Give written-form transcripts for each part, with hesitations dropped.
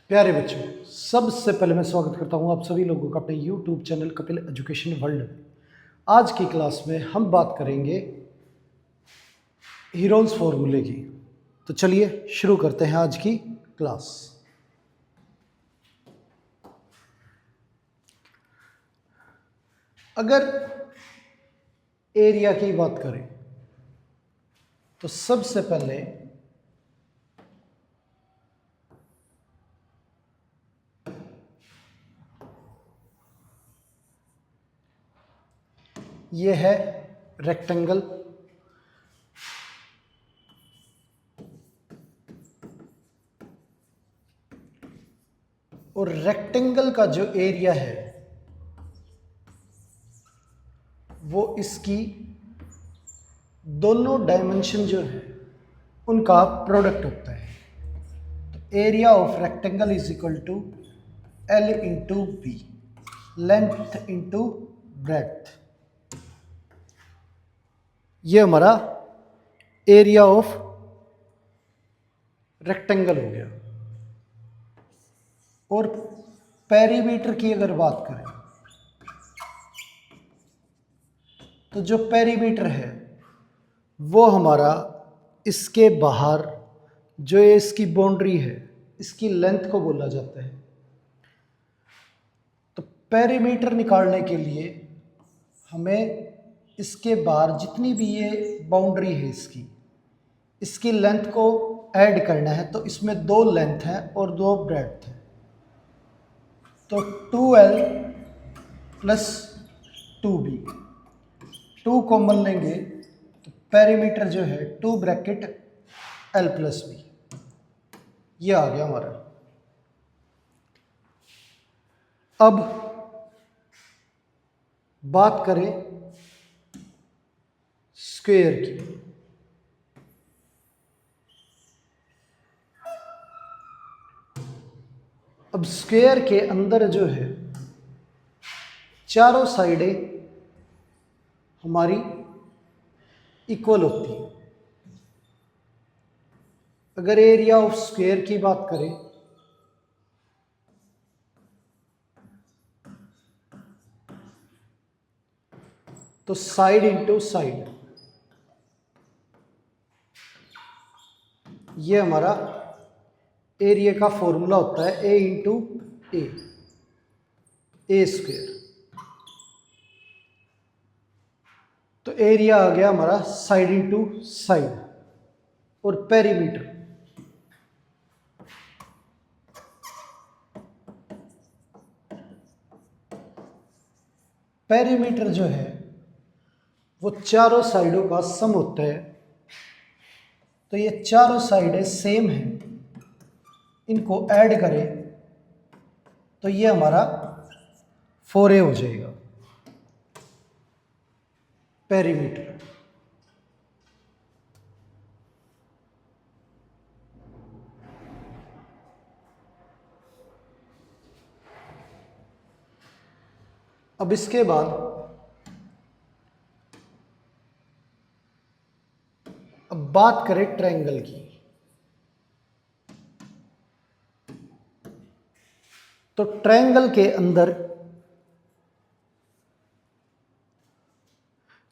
प्यारे बच्चों, सबसे पहले मैं स्वागत करता हूं आप सभी लोगों का अपने YouTube channel Kapil education world में। आज की क्लास में हम बात करेंगे हीरोन्स फॉर्मूले की। तो चलिए शुरू करते हैं आज की क्लास। अगर एरिया की बात करें तो सबसे पहले ये है रेक्टेंगल, और रेक्टेंगल का जो एरिया है वो इसकी दोनों डायमेंशन जो है उनका प्रोडक्ट होता है। तो area of rectangle is equal to L into B, length into breadth. ये हमारा एरिया ऑफ रेक्टेंगल हो गया। और पेरीमीटर की अगर बात करें तो जो पेरीमीटर है वो हमारा इसके बाहर जो ये इसकी बाउंड्री है इसकी लेंथ को बोला जाता है। तो पेरीमीटर निकालने के लिए हमें इसके बाहर जितनी भी ये बाउंड्री है इसकी लेंथ को ऐड करना है। तो इसमें दो लेंथ है और दो ब्रेड्थ है, तो 2L प्लस 2B, 2 कॉमन लेंगे तो पेरीमीटर जो है 2 ब्रैकेट L प्लस B, ये आ गया हमारा। अब बात करें स्क्वायर की। अब स्क्वायर के अंदर जो है चारों साइडें हमारी इक्वल होती है। अगर एरिया ऑफ स्क्वायर की बात करें तो साइड इंटू साइड, ये हमारा एरिया का फॉर्मूला होता है ए इंटू ए स्क्वायर। तो एरिया आ गया हमारा साइड इंटू साइड। और पेरीमीटर, पेरीमीटर जो है वो चारों साइडों का सम होता है। तो ये चारों साइडें सेम हैं, इनको ऐड करें तो ये हमारा 4A हो जाएगा पेरीमीटर। अब इसके बाद अब बात करें ट्रायंगल की। तो ट्रायंगल के अंदर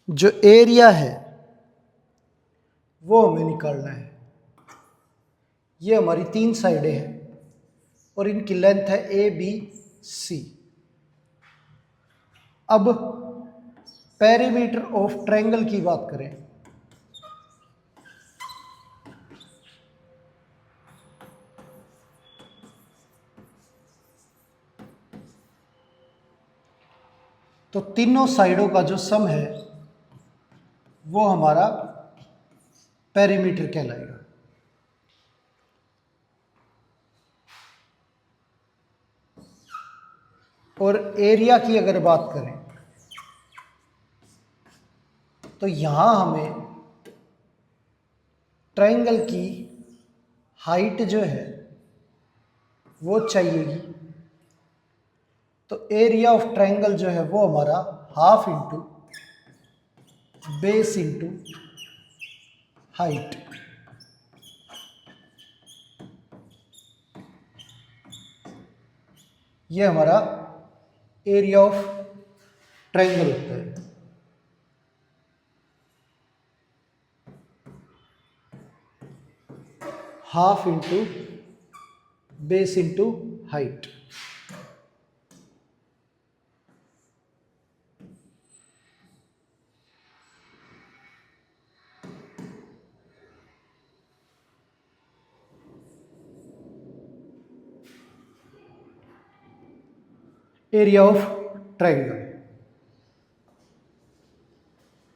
जो एरिया है वो हमें निकालना है। ये हमारी 3 साइडें हैं और इनकी लेंथ है ABC। अब पेरीमीटर ऑफ ट्रायंगल की बात करें तो तीनों साइडों का जो सम है वो हमारा पेरीमीटर कहलाएगा। और एरिया की अगर बात करें तो यहां हमें ट्रायंगल की हाइट जो है वो चाहिएगी। तो एरिया ऑफ ट्रायंगल जो है वो हमारा half into base into height. ये हमारा एरिया ऑफ ट्रायंगल होता है। Half into base into height. Area of triangle.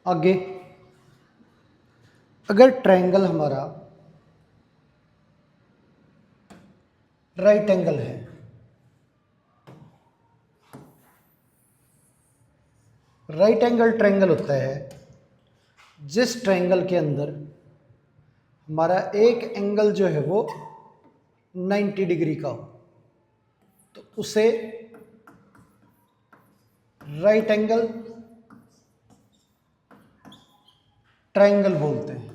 आगे, अगर ट्रायंगल हमारा राइट एंगल है, राइट एंगल ट्रायंगल होता है जिस ट्रायंगल के अंदर हमारा एक एंगल जो है वो 90 डिग्री का हो, तो उसे राइट एंगल ट्रायंगल बोलते हैं।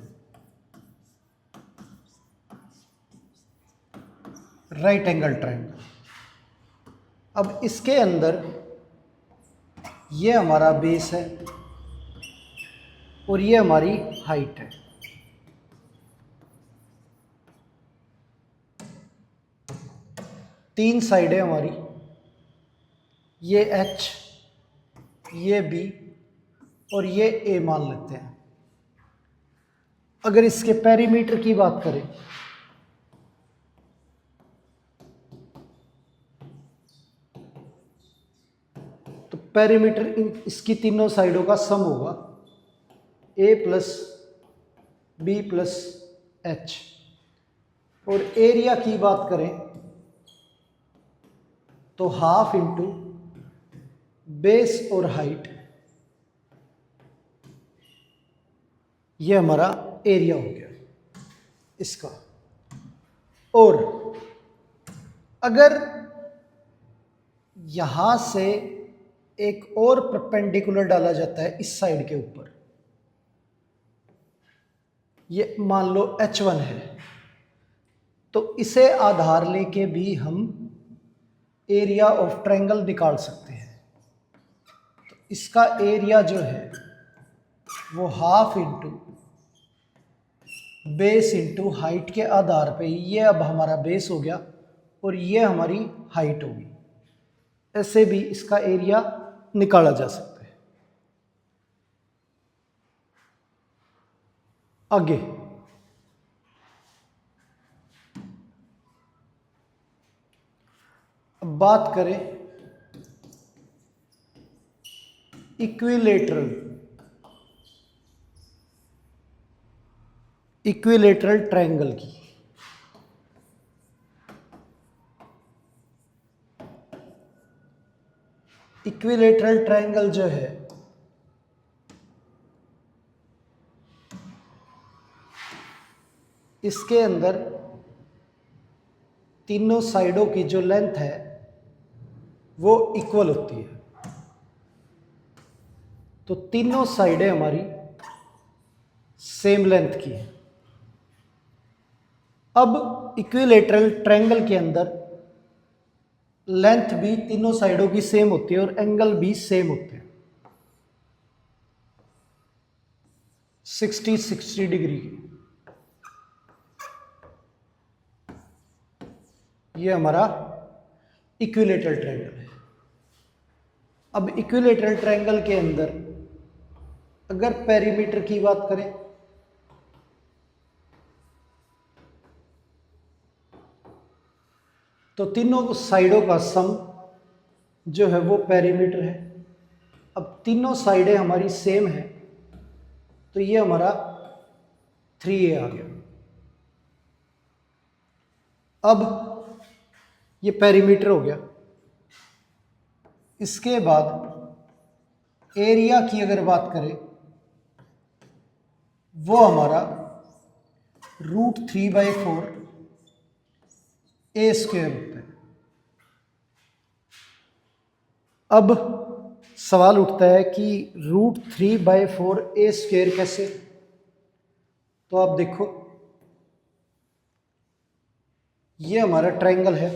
Right angle triangle. अब इसके अंदर ये हमारा बेस है और ये हमारी हाइट है। तीन साइडें हमारी, ये H, ये B और ये A मान लेते हैं। अगर इसके पेरीमीटर की बात करें तो पेरीमीटर इसकी तीनों साइडों का सम होगा A plus B plus H। और एरिया की बात करें तो हाफ इंटू बेस और हाइट, ये हमारा एरिया हो गया इसका। और अगर यहां से एक और परपेंडिकुलर डाला जाता है इस साइड के ऊपर, ये मान लो H1 है, तो इसे आधार लेके भी हम एरिया ऑफ ट्रायंगल निकाल सकते हैं। तो इसका एरिया जो है वो half into base into height के आधार पे, ये अब हमारा बेस हो गया और ये हमारी हाइट होगी। ऐसे भी इसका एरिया निकाला जा सकता है। आगे, अब बात करें इक्विलेटरल ट्रायंगल की। इक्विलेटरल ट्रायंगल जो है इसके अंदर तीनों साइडों की जो लेंथ है वो इक्वल होती है। तो तीनों साइडें हमारी सेम लेंथ की है। अब इक्विलेटरल ट्रायंगल के अंदर लेंथ भी तीनों साइडों की सेम होती है और एंगल भी सेम होते हैं, 60 डिग्री की। ये हमारा इक्विलेटरल ट्रायंगल है। अब इक्विलेटरल ट्रायंगल के अंदर अगर पेरीमीटर की बात करें तो तीनों साइडों का सम जो है वो पेरीमीटर है। अब तीनों साइडें हमारी सेम है तो ये हमारा 3a आ गया। अब ये पेरीमीटर हो गया। इसके बाद एरिया की अगर बात करें वो हमारा √3/4 a स्क्वायर होता है। अब सवाल उठता है कि √3/4 a स्क्वायर कैसे? तो आप देखो, ये हमारा ट्रायंगल है,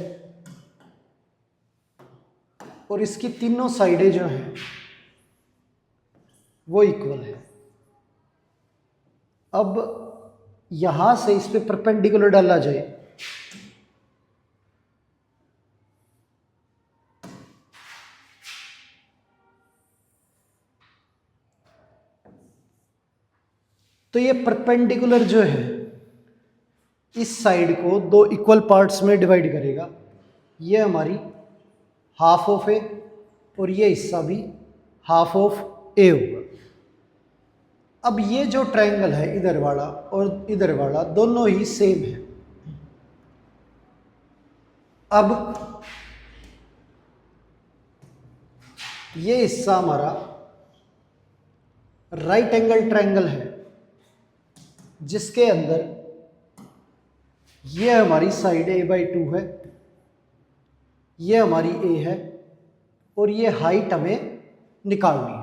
और इसकी तीनों साइडें जो हैं वो इक्वल है। अब यहां से इस पे परपेंडिकुलर डाला जाए तो ये परपेंडिकुलर जो है इस साइड को दो इक्वल पार्ट्स में डिवाइड करेगा। ये हमारी हाफ ऑफ ए और ये हिस्सा भी हाफ ऑफ ए होगा। अब ये जो ट्रायंगल है इधर वाला और इधर वाला दोनों ही सेम है। अब ये हिस्सा हमारा राइट एंगल ट्रायंगल है जिसके अंदर ये हमारी साइड a/2 है, ये हमारी a है और ये हाइट हमें निकालनी है।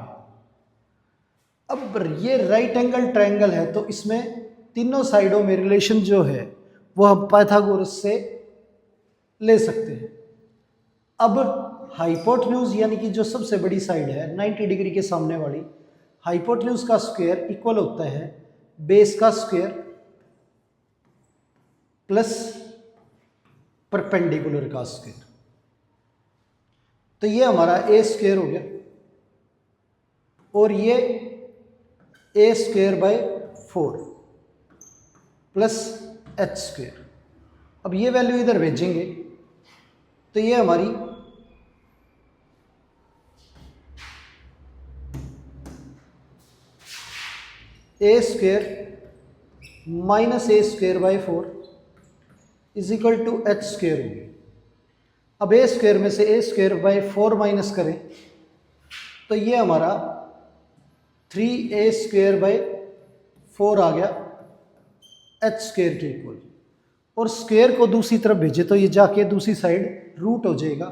अब ये राइट एंगल ट्रायंगल है तो इसमें तीनों साइडों में रिलेशन जो है वो हम पाइथागोरस से ले सकते हैं। अब हाइपोटेन्यूज यानी कि जो सबसे बड़ी साइड है 90 डिग्री के सामने वाली, हाइपोटेन्यूज का स्क्वायर इक्वल होता है बेस का स्क्वायर प्लस परपेंडिकुलर का स्क्वायर। तो ये हमारा ए स्क्वायर हो गया और ये A square by 4 plus H square. अब ये वैल्यू इधर भेजेंगे तो ये हमारी A square minus A square by 4 is equal to H square होगी। अब ए स्क्वायर में से ए स्क्वायर बाय 4 माइनस करें तो ये हमारा 3a स्क्वायर बाय 4 आ गया एच स्क्वायर के इक्वल। और स्क्वायर को दूसरी तरफ भेजे तो ये जाके दूसरी साइड रूट हो जाएगा।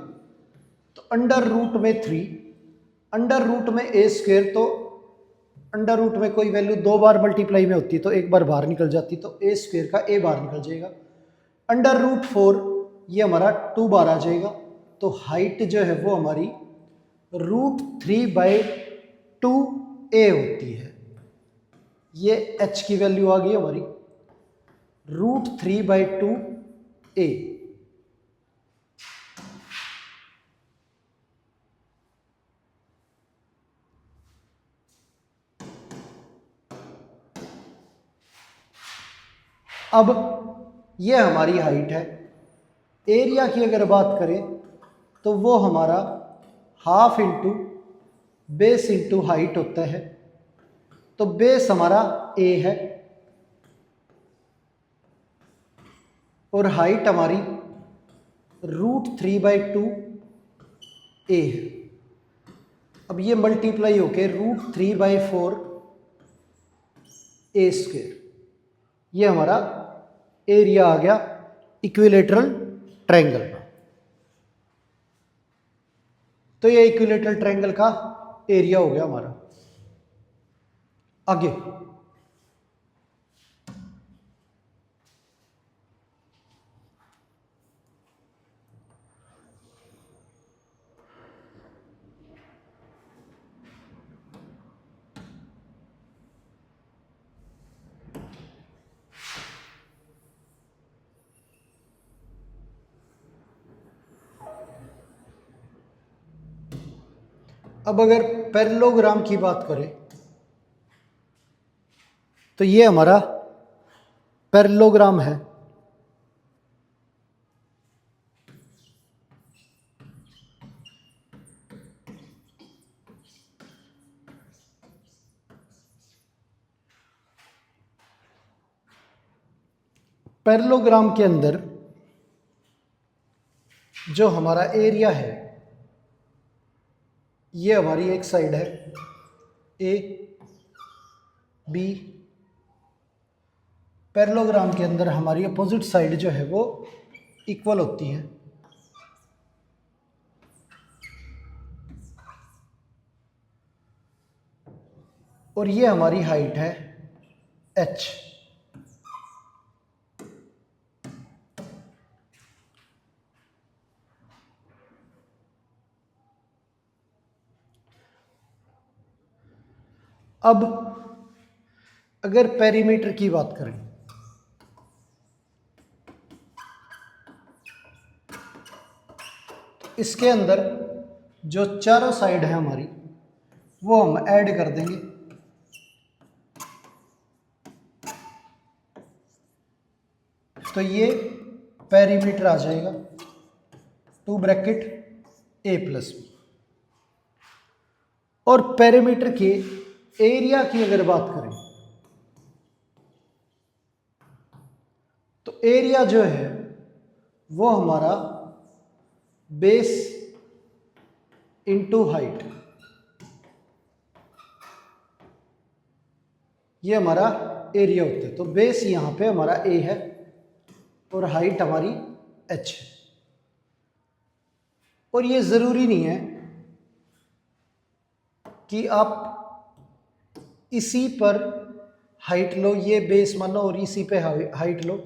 तो अंडर रूट में 3, अंडर रूट में a स्क्वायर, तो अंडर रूट में कोई वैल्यू 2 बार मल्टीप्लाई में होती है तो एक बार बाहर निकल जाती, तो a स्क्वायर का a बाहर निकल जाएगा। अंडर रूट 4 ये हमारा 2 बार आ जाएगा। तो हाइट जो है वो हमारी √3/2a होती है। ये h की वैल्यू आ गई हमारी √3/2a। अब ये हमारी हाइट है। एरिया की अगर बात करें तो वो हमारा half into base into height होता है। तो बेस हमारा a है और हाइट हमारी √3/2a है। अब ये मल्टीप्लाई होके √3/4a स्क्वायर, ये हमारा एरिया आ गया इक्विलेटरल ट्रायंगल का। तो ये इक्विलेटरल ट्रायंगल का एरिया हो गया हमारा। आगे अब अगर पैरेललोग्राम की बात करें तो ये हमारा पैरेललोग्राम है। पैरेललोग्राम के अंदर जो हमारा एरिया है ये हमारी एक साइड है ए बी। पैरेललोग्राम के अंदर हमारी अपोजिट साइड जो है वो इक्वल होती है। और ये हमारी हाइट है h। अब अगर पेरीमीटर की बात करें, तो इसके अंदर जो चारों साइड है हमारी वो हम ऐड कर देंगे। तो ये पेरीमीटर आ जाएगा 2 ब्रैकेट a प्लस बी। और पेरीमीटर के एरिया की अगर बात करें तो एरिया जो है वो हमारा बेस इंटू हाइट, ये हमारा एरिया होता है। तो बेस यहां पे हमारा a है और हाइट हमारी h है। और ये ज़रूरी नहीं है कि आप इसी पर हाइट लो, ये बेस मानो और इसी पे हाइट लो।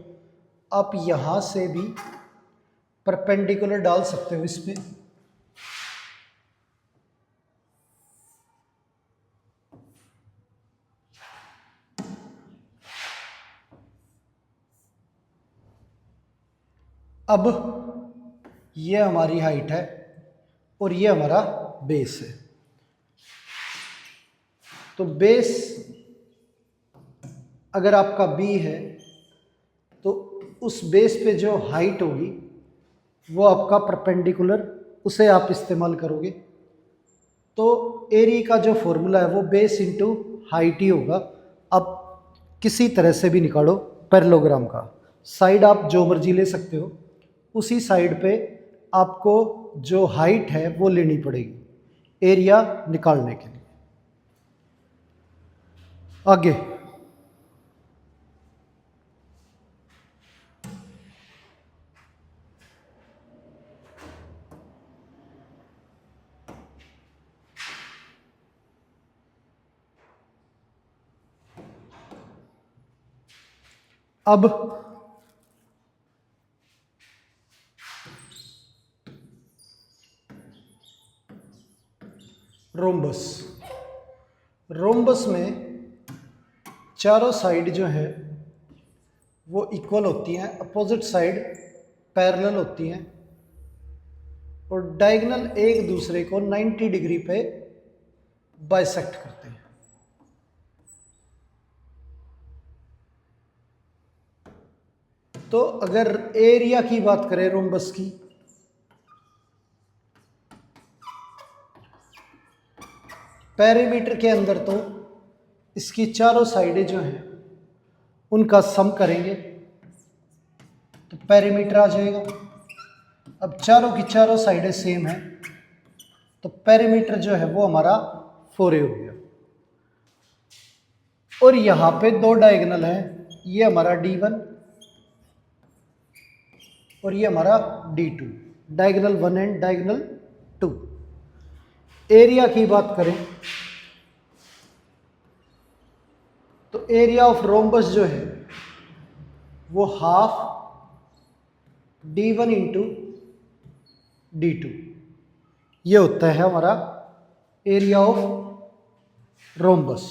आप यहां से भी परपेंडिकुलर डाल सकते हो इस पे। अब ये हमारी हाइट है और ये हमारा बेस है। तो बेस अगर आपका b है तो उस बेस पे जो हाइट होगी वो आपका परपेंडिकुलर, उसे आप इस्तेमाल करोगे। तो एरिया का जो फॉर्मूला है वो बेस इंटू हाइट ही होगा। अब किसी तरह से भी निकालो पैरेललोग्राम का, साइड आप जो मर्जी ले सकते हो, उसी साइड पे आपको जो हाइट है वो लेनी पड़ेगी एरिया निकालने के लिए। आगे अब रोम्बस, रोम्बस में चारों साइड जो है वो इक्वल होती हैं, अपोजिट साइड पैरेलल होती हैं और डायगोनल एक दूसरे को 90 डिग्री पे बाइसेक्ट करते हैं। तो अगर एरिया की बात करें रोम्बस की, पेरीमीटर के अंदर तो इसकी चारों साइडें जो हैं उनका सम करेंगे तो पेरीमीटर आ जाएगा। अब चारों की चारों साइडें सेम है तो पेरीमीटर जो है वो हमारा 4a हो गया। और यहां पे दो डायगोनल है, ये हमारा D1 और ये हमारा D2, diagonal 1 and diagonal 2। Area की बात करें तो एरिया ऑफ रोम्बस जो है वो हाफ D1 इंटू D2, ये होता है हमारा एरिया ऑफ रोम्बस।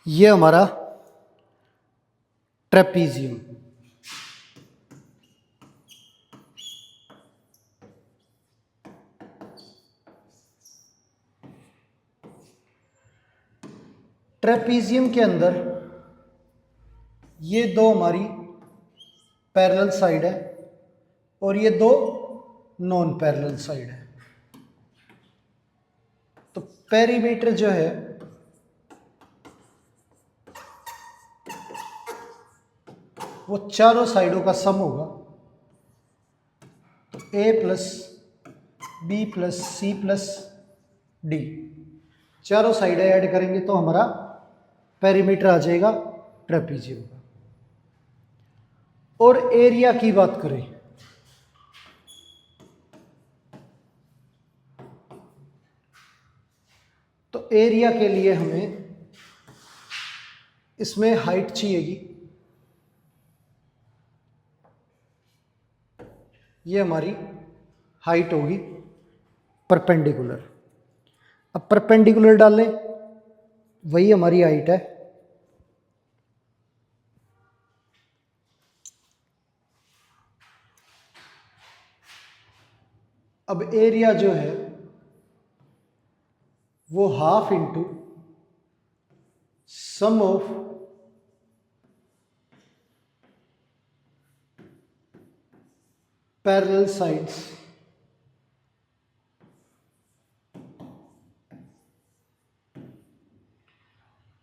ये हमारा ट्रेपीजियम, ट्रेपीजियम के अंदर ये दो हमारी पैरेलल साइड है और ये दो नॉन पैरेलल साइड है। तो पेरीमीटर जो है वो चारों साइडों का सम होगा। तो a plus B plus C plus D, चारों साइडें ऐड करेंगे तो हमारा पेरीमीटर आ जाएगा ट्रेपीजियम का। और एरिया की बात करें तो एरिया के लिए हमें इसमें हाइट चाहिएगी। ये हमारी हाइट होगी परपेंडिकुलर। अब परपेंडिकुलर डालें, वही हमारी हाइट है। अब एरिया जो है वो half into sum of parallel sides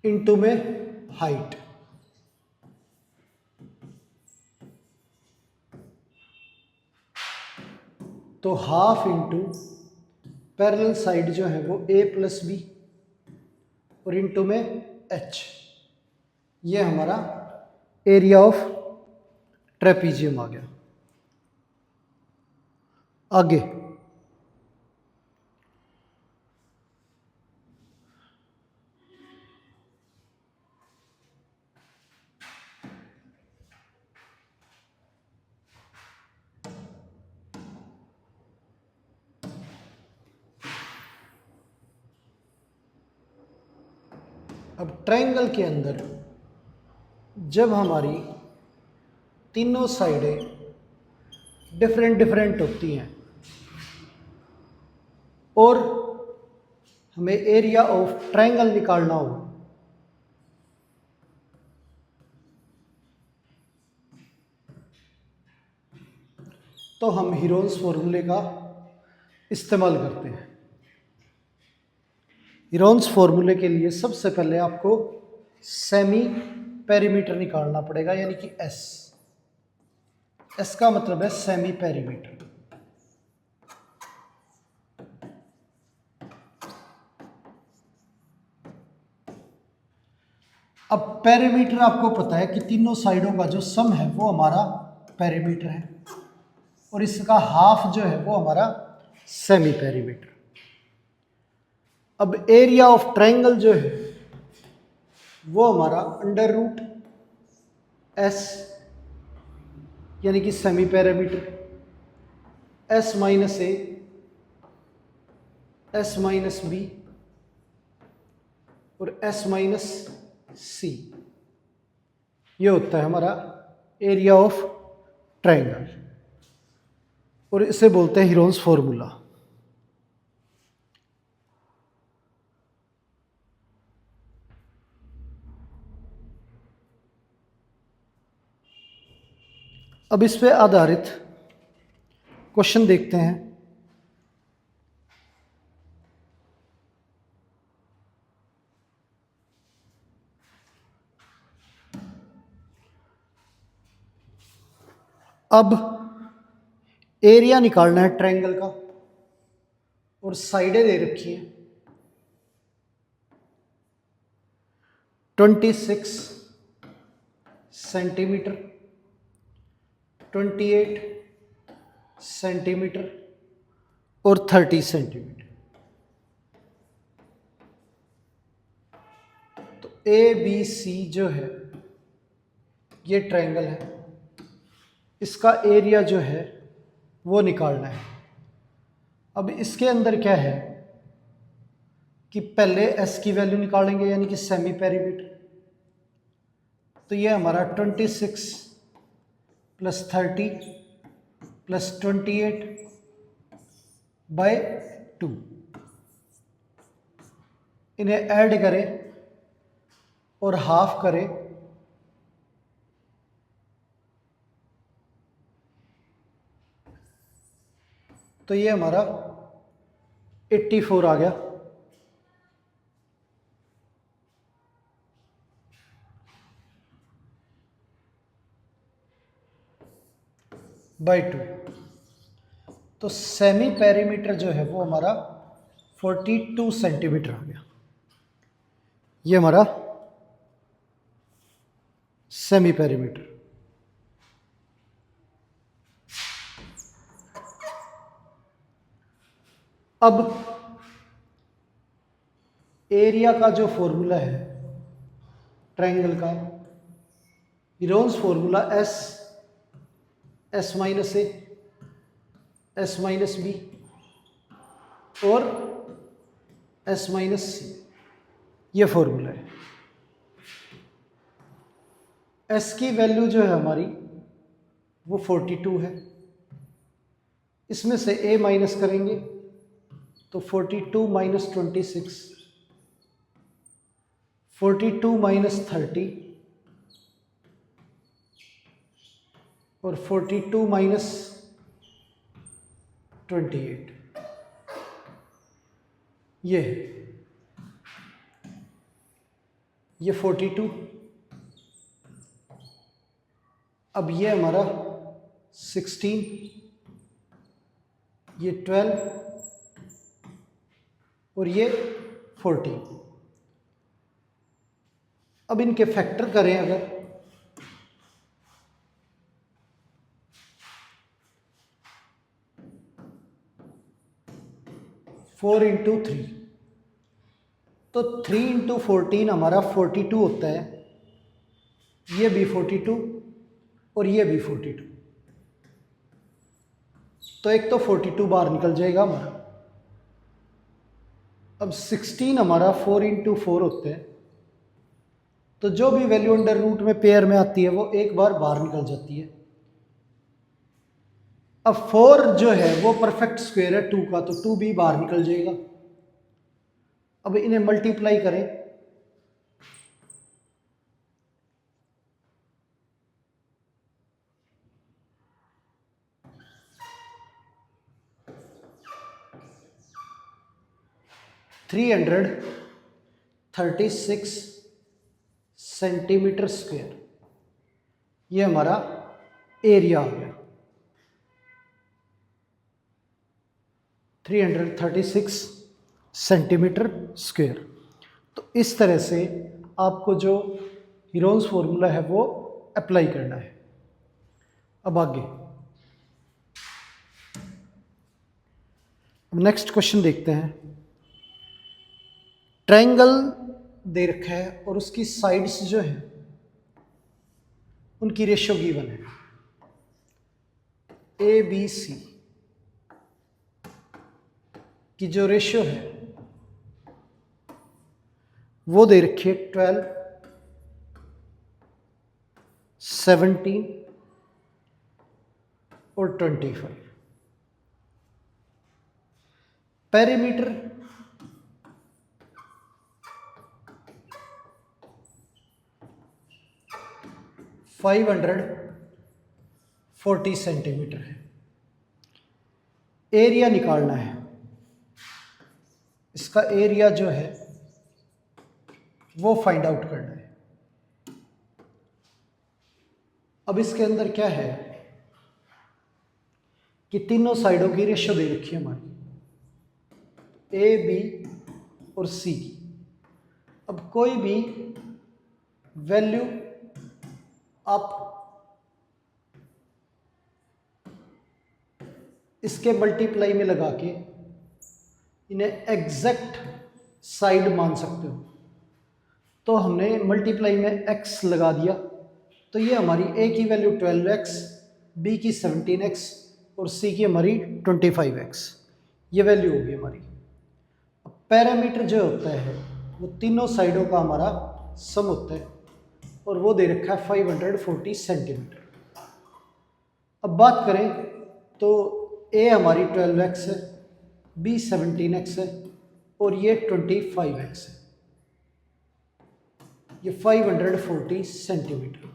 into में हाइट। तो हाफ इंटू पैरेलल साइड जो है वो a प्लस बी और इंटू में h। ये हमारा एरिया ऑफ ट्रेपीजियम आ गया। आगे अब ट्रायंगल के अंदर जब हमारी तीनों साइडें डिफरेंट डिफरेंट होती हैं और हमें एरिया ऑफ ट्रायंगल निकालना हो तो हम हीरोन्स फॉर्मूले का इस्तेमाल करते हैं। हीरोन्स फॉर्मूले के लिए सबसे पहले आपको सेमी पेरीमीटर निकालना पड़ेगा, यानी कि एस का मतलब है सेमी पेरीमीटर। अब पेरीमीटर आपको पता है कि तीनों साइडों का जो सम है वो हमारा पेरीमीटर है और इसका हाफ जो है वो हमारा सेमी पेरीमीटर। अब एरिया ऑफ ट्रायंगल जो है वो हमारा अंडर रूट एस यानी कि semi perimeter, S minus A, S minus B और एस माइनस सी, ये होता है हमारा एरिया ऑफ ट्रायंगल और इसे बोलते हैं हीरोन्स फॉर्मूला। अब इस पे आधारित क्वेश्चन देखते हैं। अब एरिया निकालना है ट्रायंगल का और साइडें दे रखी हैं 26 सेंटीमीटर, 28 सेंटीमीटर और 30 सेंटीमीटर। तो ए बी सी जो है ये ट्रायंगल है, इसका एरिया जो है वो निकालना है। अब इसके अंदर क्या है कि पहले एस की वैल्यू निकालेंगे यानी कि सेमी पेरीमीटर। तो ये हमारा 26 प्लस 30 प्लस 28 बाय 2, इन्हें ऐड करें और हाफ करें तो ये हमारा 84 आ गया। बाय 2। तो सेमी पेरीमीटर जो है वो हमारा 42 सेंटीमीटर आ गया। ये हमारा सेमी पेरीमीटर। अब एरिया का जो फॉर्मूला है ट्रायंगल का, Heron's formula S, S minus A, S minus B और एस माइनस सी, ये फॉर्मूला है। एस की वैल्यू जो है हमारी वो 42 है, इसमें से ए माइनस करेंगे तो 42 माइनस 26, 42 माइनस 30 और 42 माइनस 28, ये 42। अब ये हमारा 16, ये 12 और ये 14। अब इनके फैक्टर करें अगर, फोर इंटू थ्री, तो 3 इंटू 14 हमारा 42 होता है, ये भी 42 और ये भी 42, तो एक तो 42 बाहर निकल जाएगा हमारा। अब 16 हमारा 4 इंटू 4 होते हैं, तो जो भी वैल्यू अंडर रूट में पेयर में आती है वो एक बार बाहर निकल जाती है। अब 4 जो है वो परफेक्ट स्क्वायर है 2 का, तो 2 भी बाहर निकल जाएगा। अब इन्हें मल्टीप्लाई करें, थ्री 336 सेंटीमीटर स्क्वायर, ये हमारा एरिया हो गया। 336 सेंटीमीटर स्क्वायर। तो इस तरह से आपको जो हीरोन्स फॉर्मूला है वो अप्लाई करना है। अब आगे नेक्स्ट क्वेश्चन देखते हैं। ट्रायंगल दे रखा है और उसकी साइड्स जो है उनकी रेशियो गिवन है, ए बी सी की जो रेशियो है वो दे रखी है 12, 17 और 25। पेरीमीटर 540 सेंटीमीटर है। एरिया निकालना है, इसका एरिया जो है वो फाइंड आउट करना है। अब इसके अंदर क्या है कि तीनों साइडों की रेशियो दे रखी है हमारी, ए बी और सी की। अब कोई भी वैल्यू आप इसके मल्टीप्लाई में लगा के इन्हें एग्जैक्ट साइड मान सकते हो। तो हमने मल्टीप्लाई में x लगा दिया, तो ये हमारी a की वैल्यू 12x, b की 17x और c की हमारी 25x, ये वैल्यू होगी हमारी। अब पैरामीटर जो होता है वो तीनों साइडों का हमारा सम होता है और वो दे रखा है 540 सेंटीमीटर। अब बात करें तो a हमारी 12x है, b 17x है और ये 25x है, ये 540 सेंटीमीटर।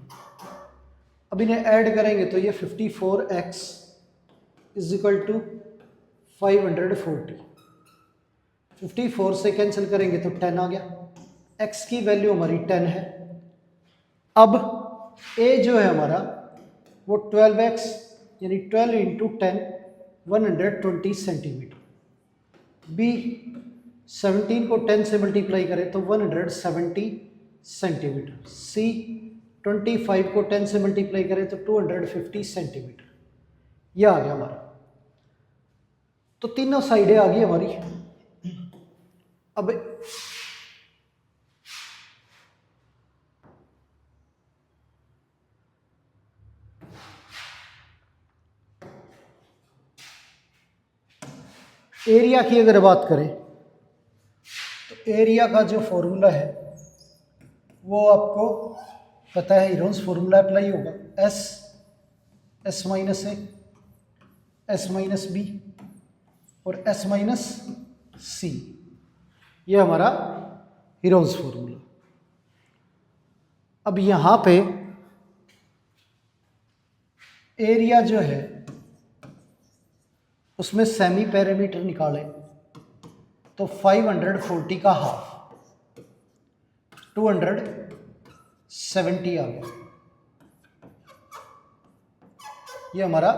अब इन्हें ऐड करेंगे तो ये 54x इज इक्वल टू 540। 54 से कैंसिल करेंगे तो 10 आ गया, x की वैल्यू हमारी 10 है। अब a जो है हमारा वो 12x यानी 12 इंटू 10 120 सेंटीमीटर, b 17 को 10 से मल्टीप्लाई करें तो 170 सेंटीमीटर, c 25 को 10 से मल्टीप्लाई करें तो 250 सेंटीमीटर, यह आ गया हमारा। तो तीनों साइडें आ गई हमारी। अब एरिया की अगर बात करें तो एरिया का जो फॉर्मूला है वो आपको पता है, हीरोन्स फॉर्मूला अप्लाई होगा, S S minus A, S minus B और एस माइनस सी, ये हमारा हीरोन्स फॉर्मूला। अब यहाँ पे एरिया जो है उसमें सेमी पैरामीटर निकाले तो 540 का हाफ 270 आ गया, ये हमारा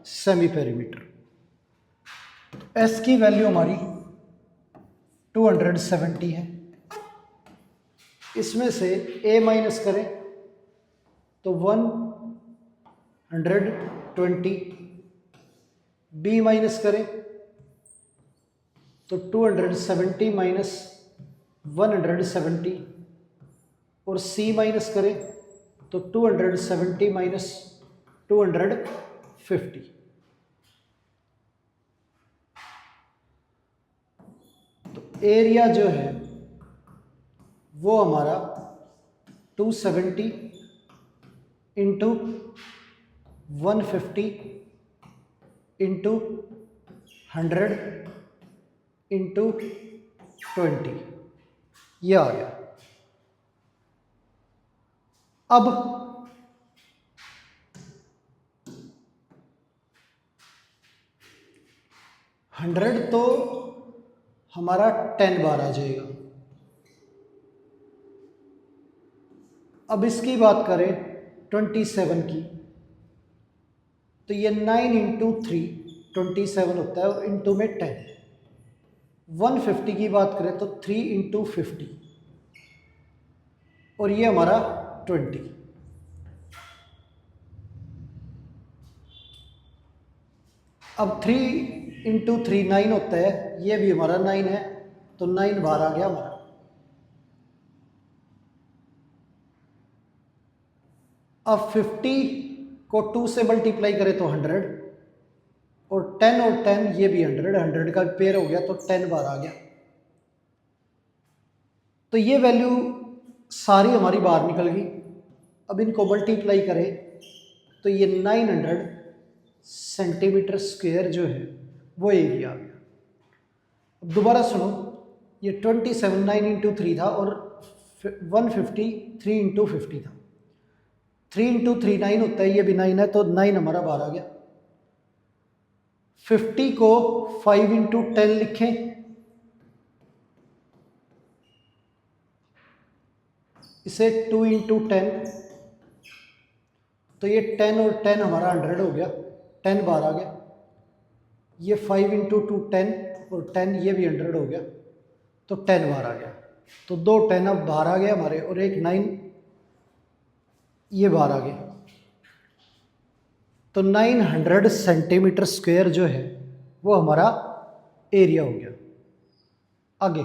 सेमी पैरामीटर। एस की वैल्यू हमारी 270 है, इसमें से ए माइनस करें तो 120, बी माइनस करें तो 270 माइनस 170 और सी माइनस करें तो 270 माइनस 250। तो एरिया जो है वो हमारा 270 इंटू 150 इंटू 100 इंटू 20, ये आ गया। अब हंड्रेड तो हमारा 10 बार आ जाएगा। अब इसकी बात करें 27 की तो ये 9 इंटू 3 27 होता है और इंटू में 10। 150 की बात करें तो 3 इंटू 50 और ये हमारा 20। अब 3 इंटू 3 9 होता है, ये भी हमारा 9 है तो 9 बार आ गया हमारा। अब 50 को 2 से मल्टीप्लाई करें तो 100 और 10 ये भी 100 का पेयर हो गया तो 10 बार आ गया। तो ये वैल्यू सारी हमारी बाहर निकल गई। अब इनको मल्टीप्लाई करें तो ये 900 सेंटीमीटर स्क्वायर जो है वो एरिया आ गया। अब दोबारा सुनो, ये 27 9 इंटू 3 था और 150 3 इंटू 50 था। 3 इंटू 3 9 होता है, ये भी 9 है तो 9 हमारा बाहर आ गया। 50 को 5 इंटू 10 लिखें इसे 2 इंटू 10 तो ये 10 और 10 हमारा 100 हो गया, 10 बाहर आ गया। ये 5 इंटू 2 10 और 10 ये भी 100 हो गया तो 10 बाहर आ गया। तो 2 10 अब बाहर आ गया हमारे और एक 9 ये बाहर आ गया। तो 900 सेंटीमीटर स्क्वायर जो है वो हमारा एरिया हो गया। आगे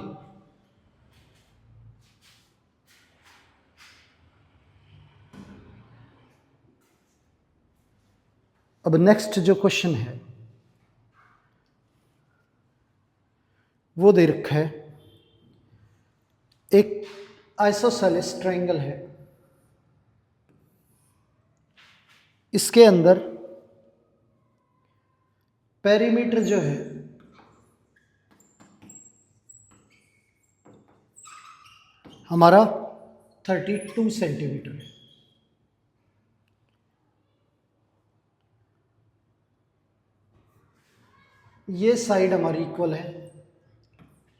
अब नेक्स्ट जो क्वेश्चन है वो दे रखा है, एक आइसोसेलेस ट्रायंगल है, इसके अंदर पेरीमीटर जो है हमारा 32 सेंटीमीटर है। ये साइड हमारी इक्वल है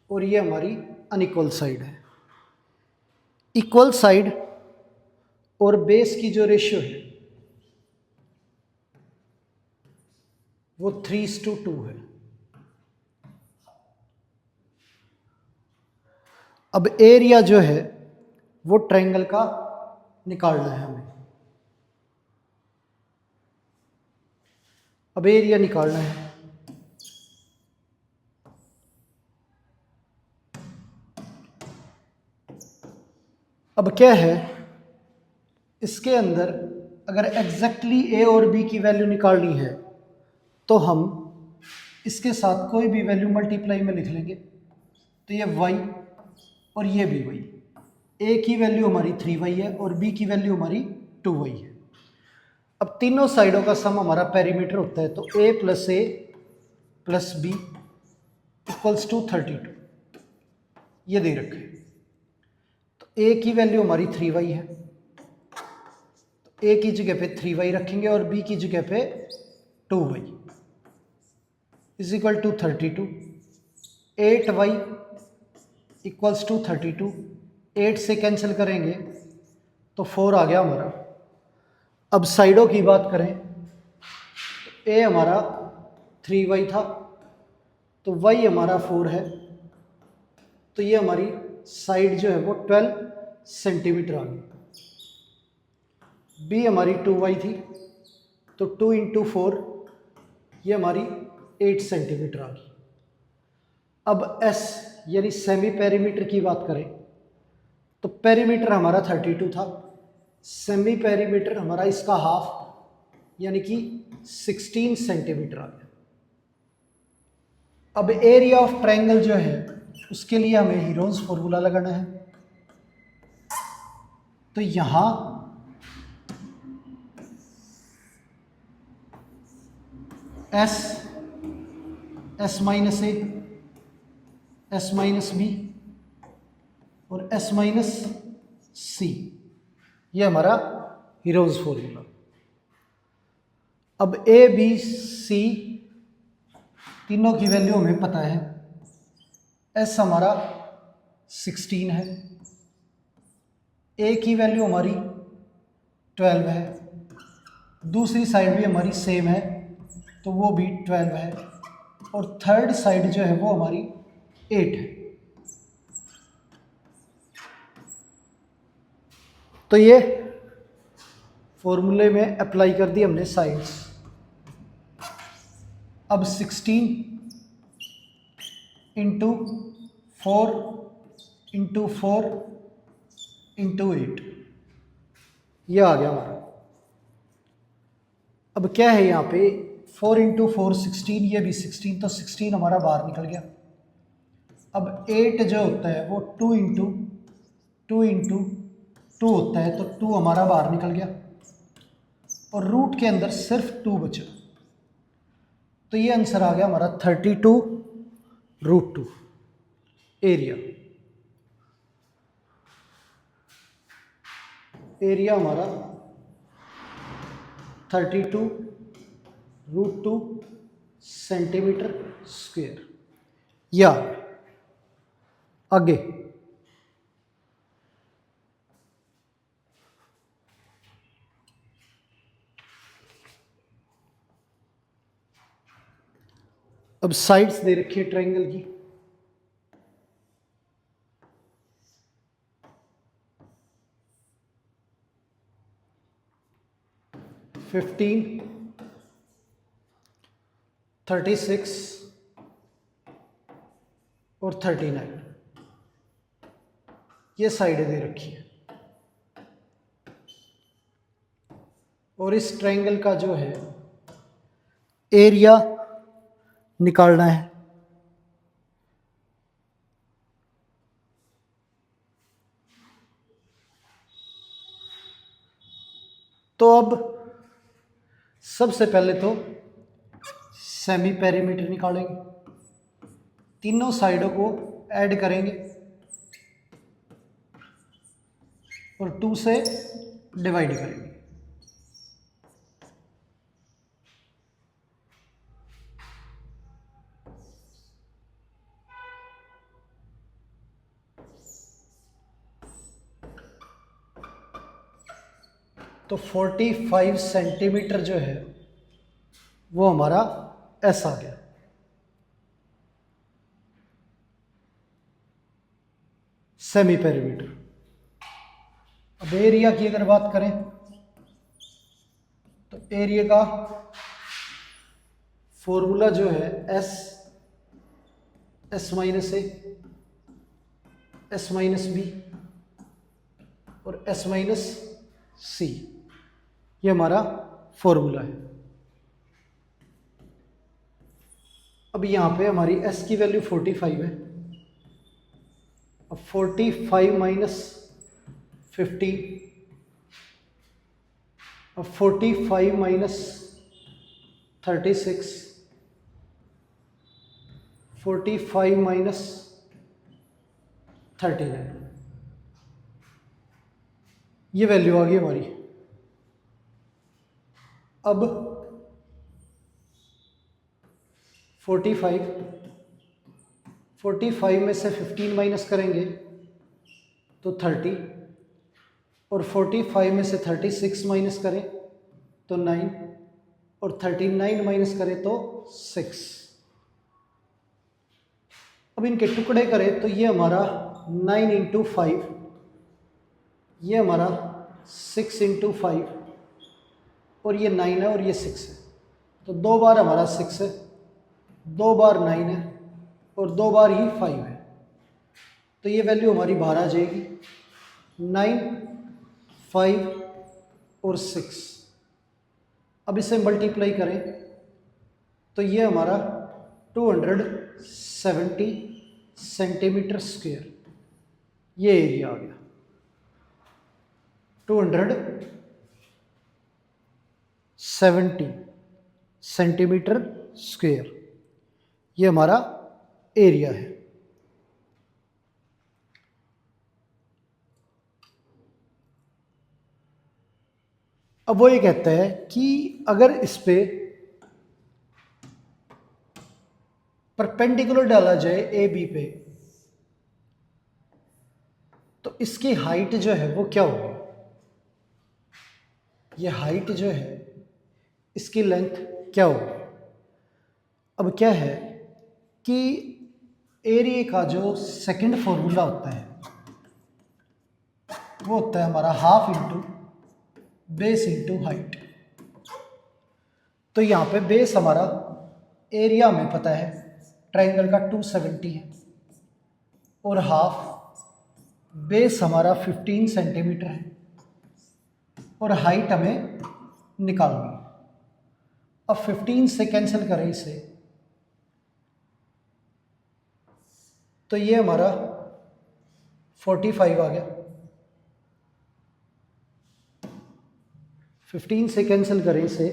और ये हमारी अनइक्वल साइड है। इक्वल साइड और बेस की जो रेशियो है वो 3:2 है। अब एरिया जो है वो ट्रायंगल का निकालना है हमें। अब एरिया निकालना है अब क्या है, इसके अंदर अगर एग्जैक्टली ए और बी की वैल्यू निकालनी है तो हम इसके साथ कोई भी वैल्यू मल्टीप्लाई में लिख लेंगे। तो ये y और ये भी y, a की वैल्यू हमारी 3y है और b की वैल्यू हमारी 2y है। अब तीनों साइडों का सम हमारा पेरीमीटर होता है, तो a plus b equals to 32, ये दे रखे। तो a की वैल्यू हमारी 3y है, तो a की जगह पे 3y रखेंगे और b की जगह पे 2y is equal to 32। 8y equals to 32, 8 से कैंसिल करेंगे तो 4 आ गया हमारा। अब साइडों की बात करें तो a हमारा 3y था, तो y हमारा 4 है, तो ये हमारी साइड जो है वो 12 सेंटीमीटर आ गई। b हमारी 2y थी, तो 2 इंटू 4 ये हमारी 8 सेंटीमीटर आ गई। अब s यानी सेमी पेरीमीटर की बात करें तो पेरीमीटर हमारा 32 था, सेमी पेरीमीटर हमारा इसका हाफ यानी कि 16 सेंटीमीटर आ गया। अब एरिया ऑफ ट्रायंगल जो है उसके लिए हमें हीरोन्स फॉर्मूला लगाना है। तो यहां S minus A, S minus B और एस माइनस सी, ये हमारा हीरोन्स फॉर्मूला। अब ए बी सी तीनों की वैल्यू हमें पता है। एस हमारा 16 है, ए की वैल्यू हमारी 12 है, दूसरी साइड भी हमारी सेम है तो वो भी 12 है, और थर्ड साइड जो है वो हमारी 8 है। तो ये फॉर्मूले में अप्लाई कर दी हमने साइड्स। अब 16 इंटू 4 इंटू 4 इंटू 8, ये आ गया हमारा। अब क्या है यहाँ पे 4 इंटू 4 16, ये भी 16, तो 16 हमारा बाहर निकल गया। अब 8 जो होता है वो 2 इंटू 2 होता है, तो 2 हमारा बाहर निकल गया और रूट के अंदर सिर्फ 2 बचा, तो ये आंसर आ गया हमारा 32√2 एरिया हमारा 32√2 सेंटीमीटर स्क्वायर। या आगे अब साइड्स दे रखी है ट्रायंगल की। (15, 36 और 39, ये साइडें दे रखी है। और इस ट्रायंगल का जो है एरिया निकालना है। तो अब सबसे पहले तो सेमी पेरीमीटर निकालेंगे, तीनों साइडों को ऐड करेंगे और 2 से डिवाइड करेंगे। तो 45 सेंटीमीटर जो है वो हमारा एस आ गया। Semi perimeter. अब एरिया की अगर बात करें तो एरिया का फॉर्मूला जो है S minus A, S minus B और s माइनस सी, ये हमारा फॉर्मूला है। अब यहाँ पे हमारी s की वैल्यू 45 है। अब 45 माइनस 50, अब 45 माइनस 36, 45 माइनस 39, ये वैल्यू आ गई हमारी। अब 45 में से 15 माइनस करेंगे तो 30, और 45 में से 36 माइनस करें तो 9, और 39 माइनस करें तो 6। अब इनके टुकड़े करें तो ये हमारा 9 इंटू 5, ये हमारा 6 इंटू 5, और ये 9 है और ये 6 है, तो 2 बार हमारा 6 है, 2 बार 9 है, और 2 बार ही 5 है, तो ये वैल्यू हमारी बाहर आ जाएगी 9, 5 और 6। अब इसे मल्टीप्लाई करें तो ये हमारा 270 सेंटीमीटर स्क्वायर, ये एरिया आ गया 270 सेंटीमीटर स्क्वायर, ये हमारा एरिया है। अब वो ये कहता है कि अगर इस पे परपेंडिकुलर डाला जाए ए बी पे, तो इसकी हाइट जो है वो क्या होगी। ये हाइट जो है इसकी लेंथ क्या होगी। अब क्या है कि एरिया का जो सेकंड फॉर्मूला होता है वो होता है हमारा half into base into height. तो यहाँ पे बेस हमारा एरिया में पता है ट्रायंगल का 270 है, और हाफ बेस हमारा 15 सेंटीमीटर है, और हाइट हमें निकालनी है। अब 15 से कैंसिल करें इसे तो ये हमारा 45 आ गया। 15 से कैंसिल करें इसे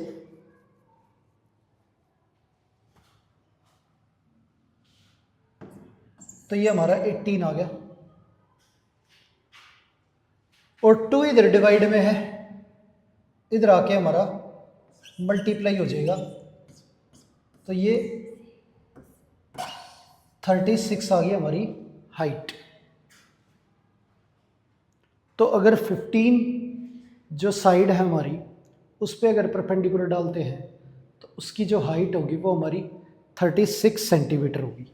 तो ये हमारा 18 आ गया, और 2 इधर डिवाइड में है, इधर आके हमारा मल्टीप्लाई हो जाएगा, तो ये 36 आ गई हमारी हाइट। तो अगर 15 जो साइड है हमारी उस पर अगर परपेंडिकुलर डालते हैं तो उसकी जो हाइट होगी वो हमारी 36 सेंटीमीटर होगी।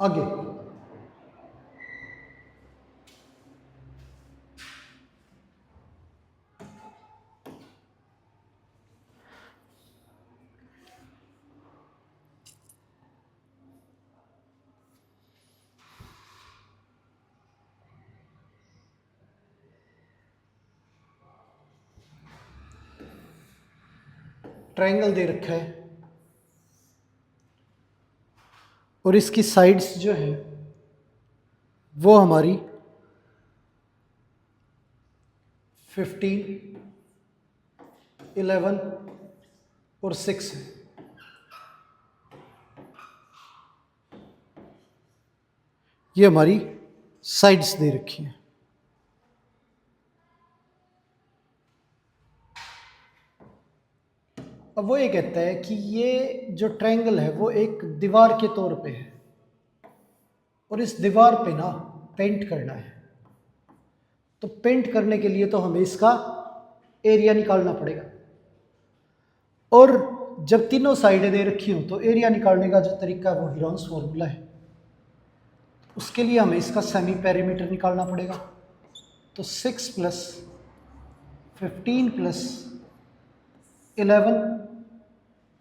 आगे ट्रायंगल दे रखा है और इसकी साइड्स जो है वो हमारी 15, 11 और 6 है। ये हमारी साइड्स दे रखी हैं। अब वो ये कहता है कि ये जो ट्रायंगल है वो एक दीवार के तौर पे है, और इस दीवार पे ना पेंट करना है। तो पेंट करने के लिए तो हमें इसका एरिया निकालना पड़ेगा, और जब तीनों साइडें दे रखी हो तो एरिया निकालने का जो तरीका है वो हीरोन्स फॉर्मूला है। उसके लिए हमें इसका सेमी पेरीमीटर निकालना पड़ेगा। तो 6 plus 15 plus 11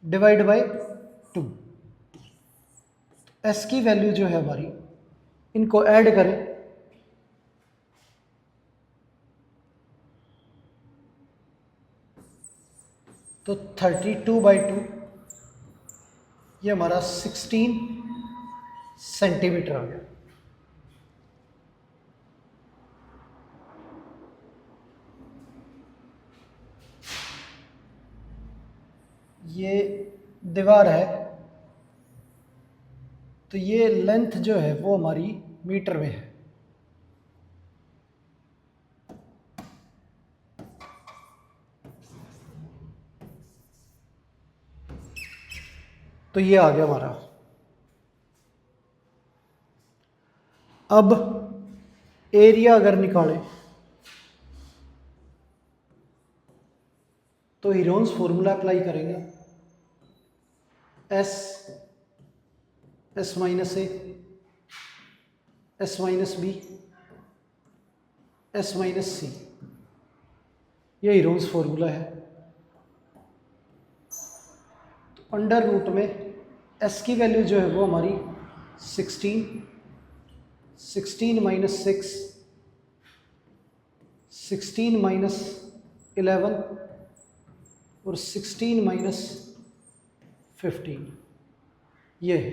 divide by 2, S की वैल्यू जो है हमारी, इनको ऐड करें तो 32/2 ये हमारा 16 सेंटीमीटर आ गया। ये दीवार है, तो ये लेंथ जो है वो हमारी मीटर में है। तो ये आ गया हमारा। अब एरिया अगर निकालें तो हीरोन्स फॉर्मूला अप्लाई करेंगे, S minus A, S minus B, S minus C, ये हीरोन्स फॉर्मूला है। तो अंडर रूट में एस की वैल्यू जो है वो हमारी 16 माइनस 6, 16 माइनस 11 और 16 माइनस 15, ये है।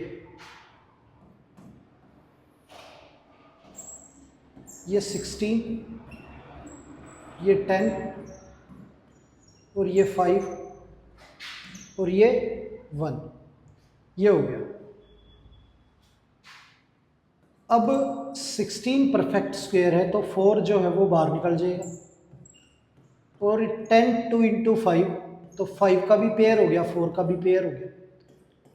ये 16, ये 10 और ये 5 और ये 1, ये हो गया। अब 16 परफेक्ट स्क्वायर है तो 4 जो है वो बाहर निकल जाएगा, और 10 2 इंटू 5, तो 5 का भी पेयर हो गया, 4 का भी पेयर हो गया,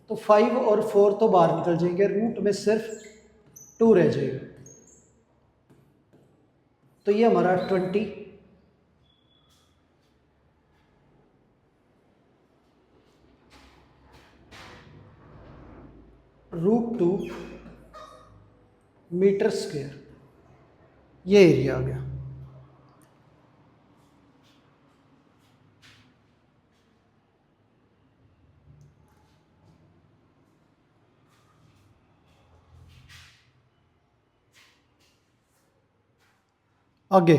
तो 5 और 4 तो बाहर निकल जाएंगे, रूट में सिर्फ 2 रह जाएगा। तो ये हमारा 20 √2 मीटर स्क्वायर, ये एरिया आ गया। आगे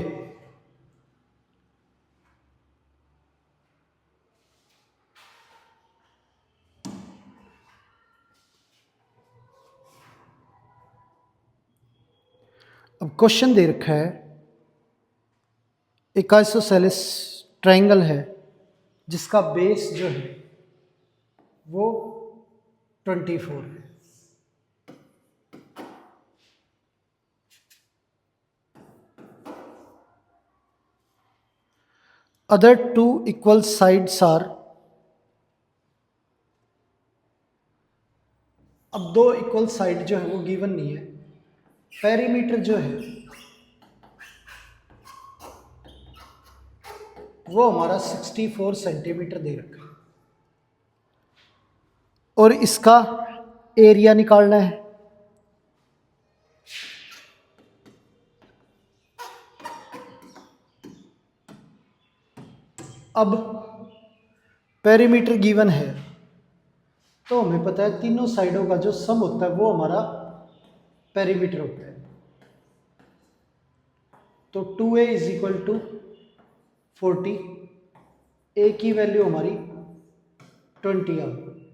अब क्वेश्चन दे रखा है, एक आइसोसेलेस ट्रायंगल है जिसका बेस जो है वो 24 है। अदर 2 इक्वल साइड्स आर, अब 2 इक्वल साइड जो है वो गिवन नहीं है। पेरीमीटर जो है वो हमारा 64 सेंटीमीटर दे रखा है, और इसका एरिया निकालना है। अब पेरीमीटर गिवन है तो हमें पता है तीनों साइडों का जो सम होता है वो हमारा पेरीमीटर होता है। तो 2a इज इक्वल टू 40, ए की वैल्यू हमारी 20 आ गई।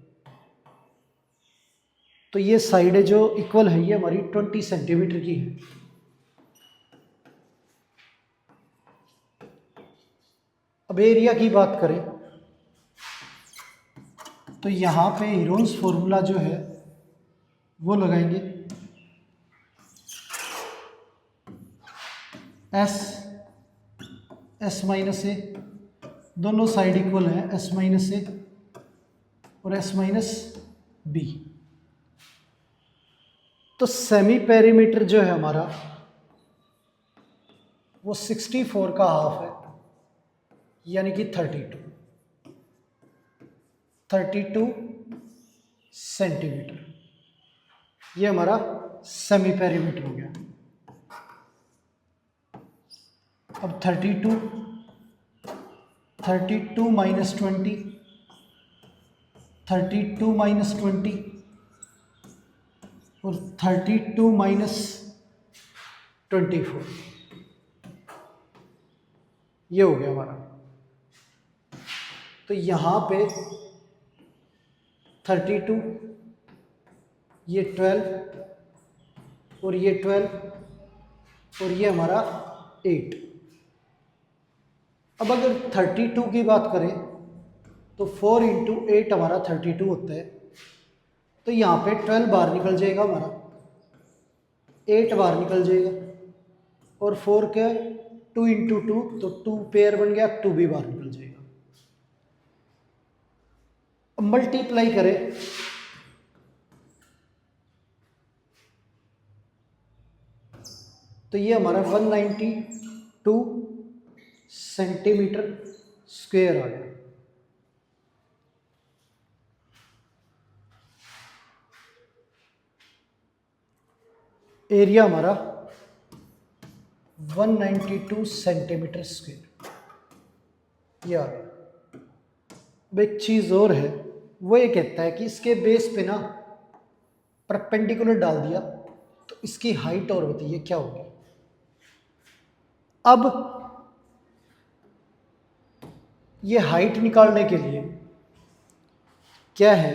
तो ये साइड जो इक्वल है ये हमारी 20 सेंटीमीटर की है। अब एरिया की बात करें तो यहाँ पे हीरोन्स फॉर्मूला जो है वो लगाएंगे, एस माइनस ए, दोनों साइड इक्वल है, एस माइनस ए और एस माइनस बी। तो सेमी पेरीमीटर जो है हमारा वो 64 का हाफ है, यानी कि 32 सेंटीमीटर, ये हमारा सेमी पेरीमीटर हो गया। अब 32 माइनस 20, 32 माइनस 20 और 32 माइनस 24, ये हो गया हमारा। तो यहाँ पे 32, ये 12 और ये 12 और ये हमारा 8। अब अगर 32 की बात करें तो 4 इंटू 8 हमारा 32 होता है। तो यहाँ पे 12 बाहर निकल जाएगा हमारा, 8 बाहर निकल जाएगा, और 4 के 2 इंटू 2 तो 2 पेयर बन गया, 2 भी बाहर निकल जाएगा। अब मल्टीप्लाई करें तो ये हमारा 192 सेंटीमीटर स्क्वायर आ गया। एरिया हमारा 192 सेंटीमीटर स्क्वायर ये आ गया। अब एक चीज़ और है, वो ये कहता है कि इसके बेस पे ना परपेंडिकुलर डाल दिया तो इसकी हाइट और बताइए क्या होगी। अब ये हाइट निकालने के लिए क्या है,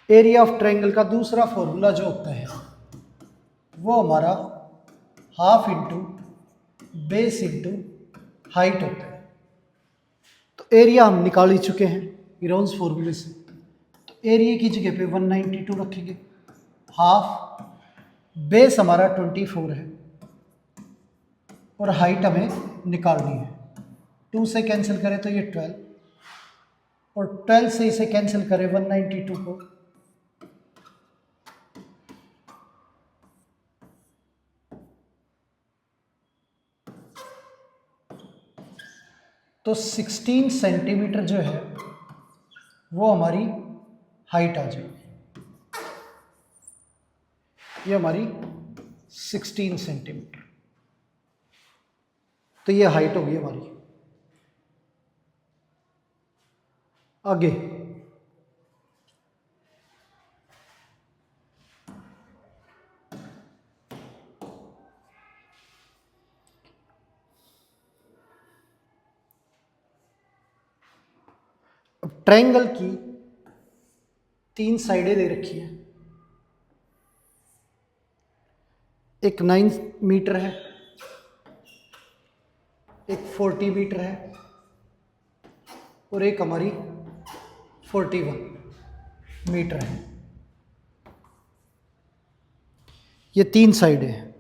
एरिया ऑफ ट्रायंगल का दूसरा फॉर्मूला जो होता है वो हमारा half into base into height होता है। तो एरिया हम निकाल ही चुके हैं गिरोन्स फॉर्मूले से। तो एरिया की जगह पे 192 रखेंगे, हाफ, बेस हमारा 24 है और हाइट हमें निकालनी है। 2 से कैंसिल करें तो ये 12 और 12 से इसे कैंसिल करें 192 को तो 16 सेंटीमीटर जो है वो हमारी हाइट आ जाएगी। ये हमारी 16 सेंटीमीटर, तो ये हाइट होगी हमारी। आगे अब ट्रायंगल की 3 साइडें दे रखी हैं, एक 9 मीटर है, एक 40 मीटर है और एक हमारी 41 मीटर है। ये 3 साइडें हैं।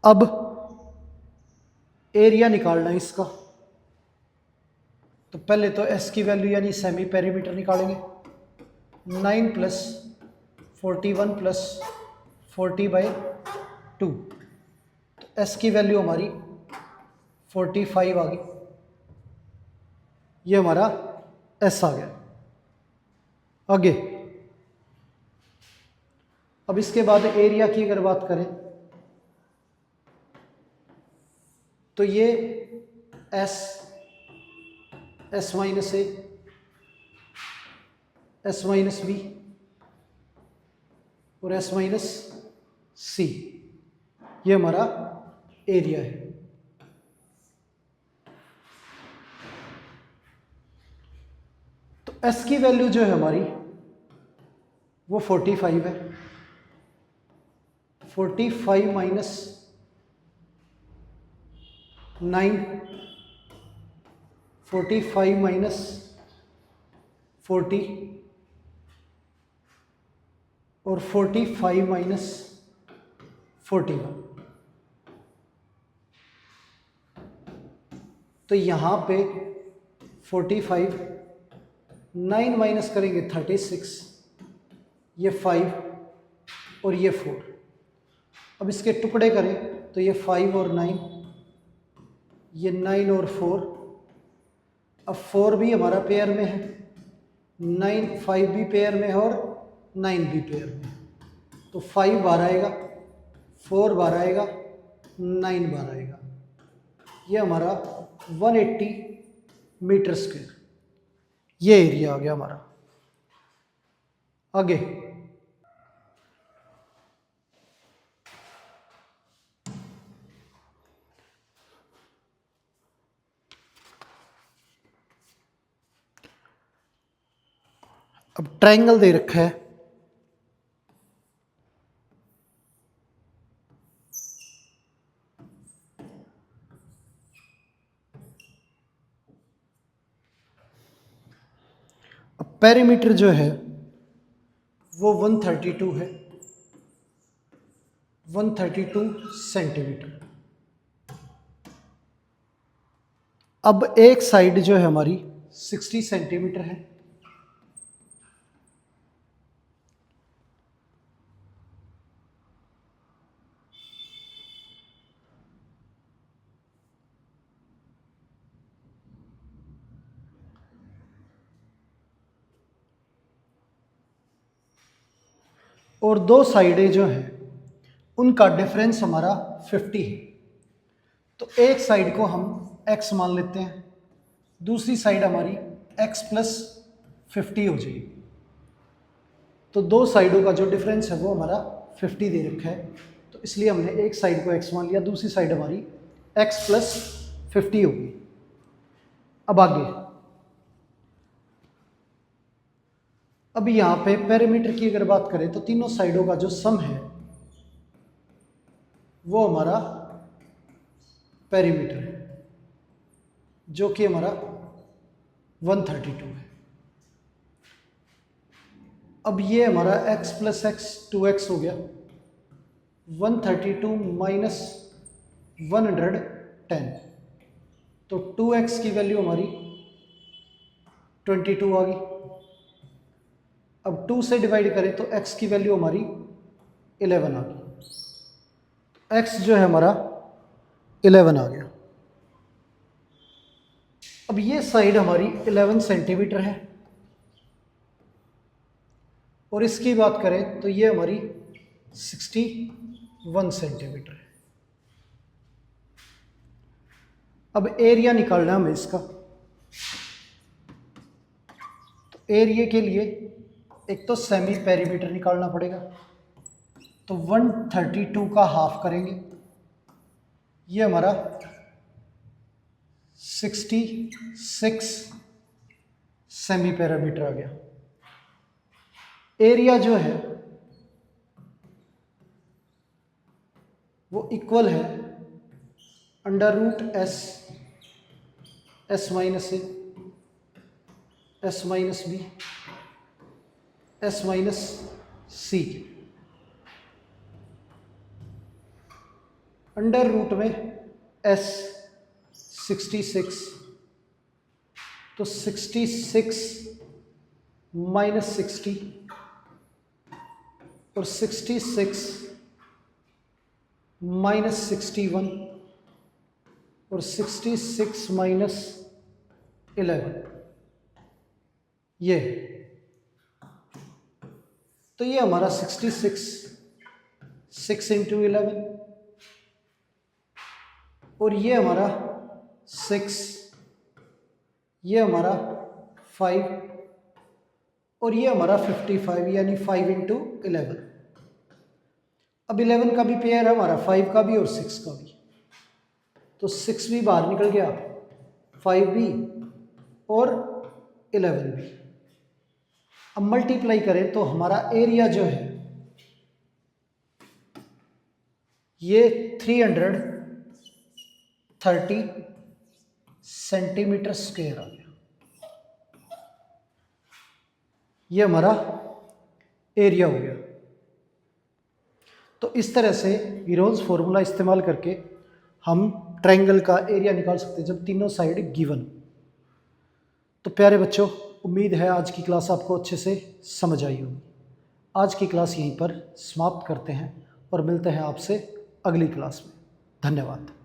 अब एरिया निकालना है इसका, तो पहले तो एस की वैल्यू यानी सेमी पेरीमीटर निकालेंगे। 9 प्लस 41 प्लस 40/2, तो एस की वैल्यू हमारी 45 आ गई। ये हमारा एस आ गया। आगे अब इसके बाद एरिया की अगर बात करें तो ये S, S minus A, S minus B और एस माइनस सी, ये हमारा एरिया है। तो एस की वैल्यू जो है हमारी वो 45 है। 45 माइनस 9, 45 माइनस 40 और 45 माइनस 41। तो यहाँ पे 45, 9 माइनस करेंगे 36, ये 5 और ये 4। अब इसके टुकड़े करें तो ये 5 और 9, ये 9 और 4। अब 4 भी हमारा पेयर में है 9 5 भी पेयर में है और 9 भी पेयर में है, तो 5 बार आएगा, 4 बार आएगा, 9 बार आएगा। ये हमारा 180 मीटर स्क्वायर ये एरिया आ गया हमारा। आगे अब ट्रायंगल दे रखा है, अब पेरीमीटर जो है वो 132 है, 132 सेंटीमीटर। अब एक साइड जो है हमारी 60 सेंटीमीटर है, और दो साइडें जो हैं उनका डिफरेंस हमारा 50 है। तो एक साइड को हम x मान लेते हैं, दूसरी साइड हमारी x प्लस 50 हो जाएगी। तो दो साइडों का जो डिफरेंस है वो हमारा 50 दे रखा है, तो इसलिए हमने एक साइड को x मान लिया, दूसरी साइड हमारी x प्लस 50 होगी। अब आगे, अब यहाँ पे पेरीमीटर की अगर बात करें तो तीनों साइडों का जो सम है वो हमारा पेरीमीटर है, जो कि हमारा 132 है। अब ये हमारा x प्लस एक्स 2x हो गया, 132 माइनस 110, तो 2x की वैल्यू हमारी 22 आ गई। अब 2 से डिवाइड करें तो x की वैल्यू हमारी 11 आ गई, x जो है हमारा 11 आ गया। अब ये साइड हमारी 11 सेंटीमीटर है, और इसकी बात करें तो ये हमारी 61 सेंटीमीटर है। अब एरिया निकालना है हमें इसका, तो एरिया के लिए एक तो सेमी पेरीमीटर निकालना पड़ेगा, तो 132 का हाफ करेंगे, ये हमारा 66 सेमी पेरीमीटर आ गया। एरिया जो है वो इक्वल है under root S minus A, S minus B, S minus C, under root में एस 66, तो 66 माइनस 60 और 66 माइनस 61 और 66 माइनस 11, ये, तो ये हमारा 66 6 इंटू 11, और ये हमारा 6, ये हमारा 5, और ये हमारा 55 यानी 5 इंटू 11। अब 11 का भी पेयर है हमारा, 5 का भी और 6 का भी, तो 6 भी बाहर निकल गया, 5 भी और 11 भी। अब मल्टीप्लाई करें तो हमारा एरिया जो है ये 330 सेंटीमीटर स्क्वायर आ गया, ये हमारा एरिया हो गया। तो इस तरह से हीरोज फॉर्मूला इस्तेमाल करके हम ट्रायंगल का एरिया निकाल सकते हैं जब तीनों साइड गिवन। तो प्यारे बच्चों, उम्मीद है आज की क्लास आपको अच्छे से समझ आई होगी। आज की क्लास यहीं पर समाप्त करते हैं और मिलते हैं आपसे अगली क्लास में। धन्यवाद।